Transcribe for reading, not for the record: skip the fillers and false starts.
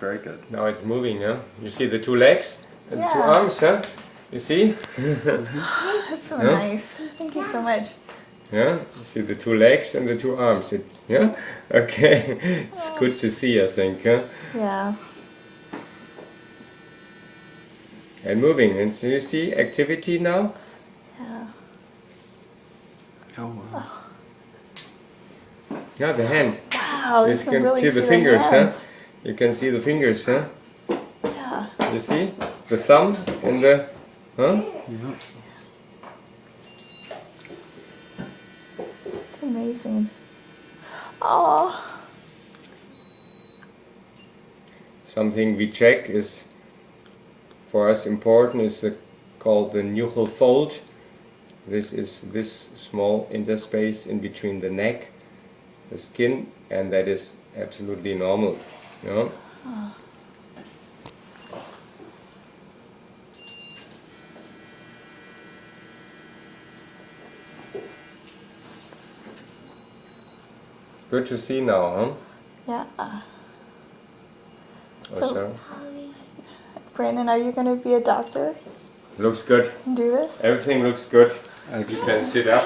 very good. Now it's moving, huh? You see the two legs and the two Yeah. arms, huh? You see? That's so Yeah. nice. Thank you so much. Yeah, you see the two legs and the two arms. It's yeah, okay. It's good to see, I think, huh? Yeah. And moving. And so you see activity now. Yeah. Oh, wow. Yeah, the hand. Wow, you You can really see the see fingers, the huh? hands. You can see the fingers, huh? Yeah. You see the thumb and the, huh? Yeah. It's amazing. Oh. Something we check is for us important is called the nuchal fold. This is this small interspace in between the neck, the skin, and that is absolutely normal. You know? Good to see now, huh? Yeah. Or So- so? Brandon, are you going to be a doctor Looks good. and do this? Everything looks good. You can sit up.